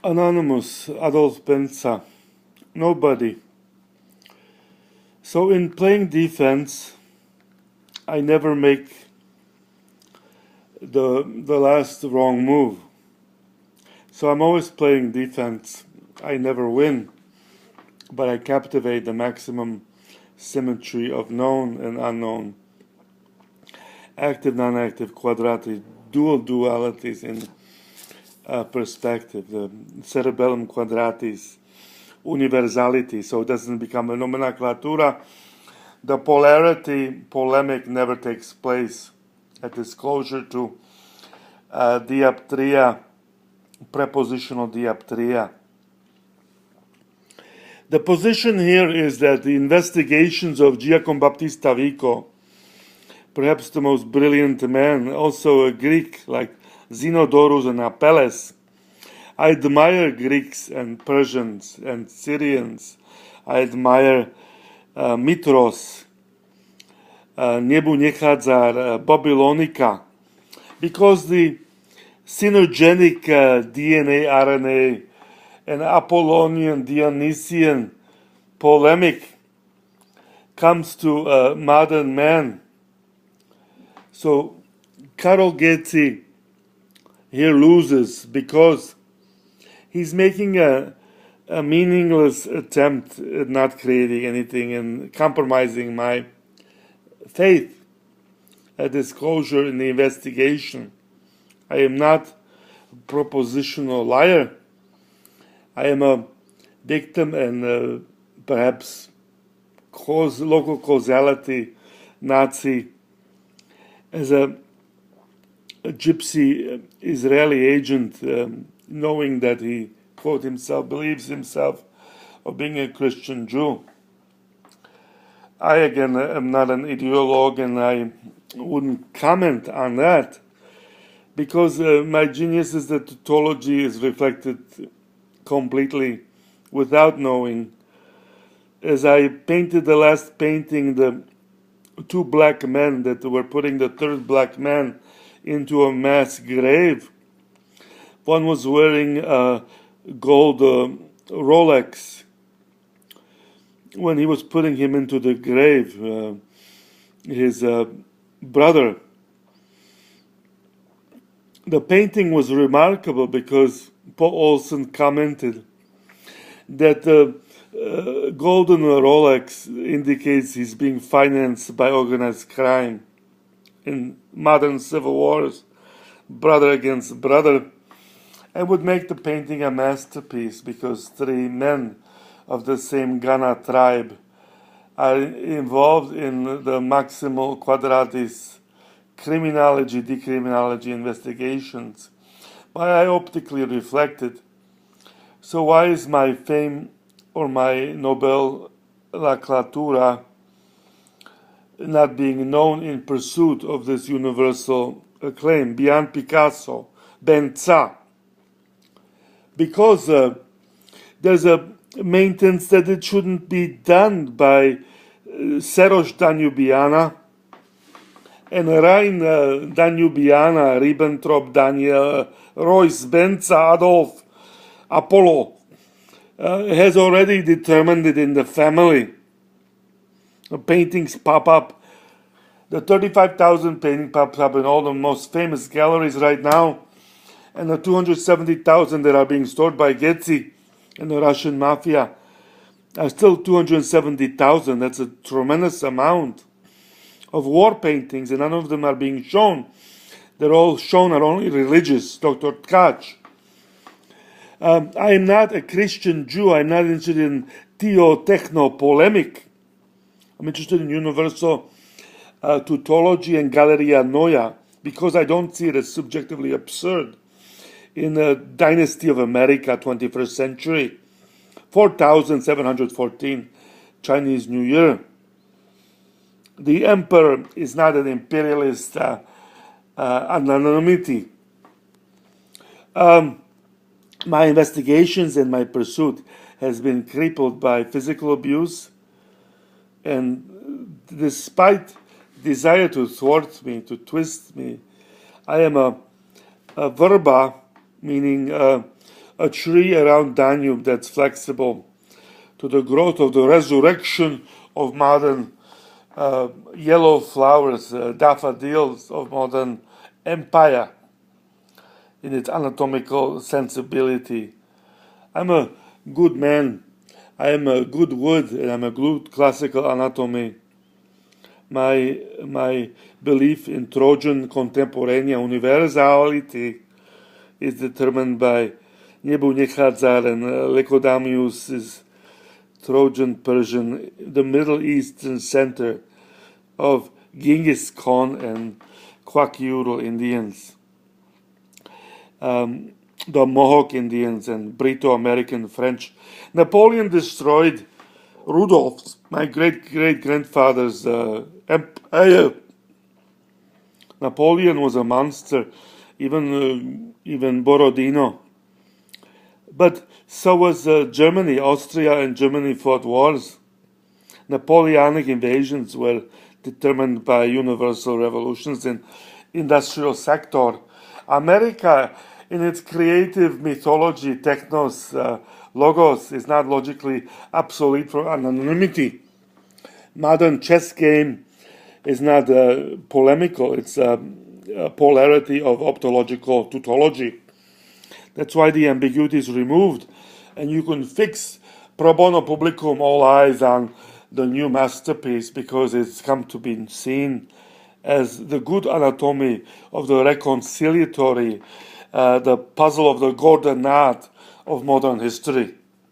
Anonymous, Adolf BENXA. Nobody. So in playing defense, I never make the last wrong move. So I'm always playing defense. I never win, but I captivate the maximum symmetry of known and unknown, active, non-active, quadratic, dual dualities in perspective, the cerebellum quadratis, universality, so it doesn't become a nomenclatura. The polemic never takes place at this closure to dioptria, prepositional dioptria. The position here is that the investigations of Giacomo Battista Vico, perhaps the most brilliant man, also a Greek like Zenodorus and Apelles. I admire Greeks and Persians and Syrians. I admire Mitros, Nebuchadnezzar, Babylonica, because the synergenic DNA, RNA, and Apollonian, Dionysian polemic comes to modern man. So Karol Getty here loses because he's making a meaningless attempt at not creating anything and compromising my faith at disclosure in the investigation. I am not a propositional liar. I am a victim and perhaps local causality Nazi. As a gypsy Israeli agent, knowing that he, quote himself, believes himself of being a Christian Jew. I, again, am not an ideologue and I wouldn't comment on that because my genius is that tautology is reflected completely without knowing. As I painted the last painting, the two black men that were putting the third black man into a mass grave. One was wearing a gold Rolex when he was putting him into the grave, his brother. The painting was remarkable because Paul Olsen commented that golden Rolex indicates he's being financed by organized crime. In modern civil wars, brother against brother, and would make the painting a masterpiece because three men of the same Ghana tribe are involved in the maximal quadratis criminology, decriminology investigations, by optically reflected. So why is my fame or my Nobel nomenclatura not being known in pursuit of this universal acclaim beyond Picasso, BENXA? Because there's a maintenance that it shouldn't be done by Serosh Danubiana and Rein Danubiana, Ribbentrop, Daniel, Royce, BENXA, Adolf, Apollo, has already determined it in the family. The paintings pop up. The 35,000 painting pops up in all the most famous galleries right now. And the 270,000 that are being stored by Getty and the Russian mafia are still 270,000. That's a tremendous amount of war paintings, and none of them are being shown. They're all shown are only religious. Dr.Hc. I am not a Christian Jew. I'm not interested in theo-techno polemic. I'm interested in universal tautology and Galleria Noia because I don't see it as subjectively absurd. In the Dynasty of America, 21st century, 4714, Chinese New Year. The emperor is not an imperialist anonymity. My investigations and my pursuit has been crippled by physical abuse, and despite desire to thwart me, to twist me, I am a verba, meaning a a tree around Danube that's flexible to the growth of the resurrection of modern yellow flowers, daffodils of modern empire in its anatomical sensibility. I'm a good man. I am a good wood, and I'm a good classical anatomy. My belief in Trojan contemporanea universality is determined by Nebuchadnezzar and Lecodamius' Trojan Persian, the Middle Eastern center of Genghis Khan and Kwak-Ural Indians, the Mohawk Indians and Brito-American French. Napoleon destroyed Rudolph's, my great-great-grandfather's empire. Napoleon was a monster, even Borodino. But so was Germany. Austria and Germany fought wars. Napoleonic invasions were determined by universal revolutions in industrial sector. America, in its creative mythology, technos, logos, is not logically obsolete from anonymity. Modern chess game is not polemical. It's a polarity of optological tautology. That's why the ambiguity is removed, and you can fix pro bono publicum all eyes on the new masterpiece because it's come to be seen as the good anatomy of the reconciliatory, the puzzle of the GORDEN knot of modern history.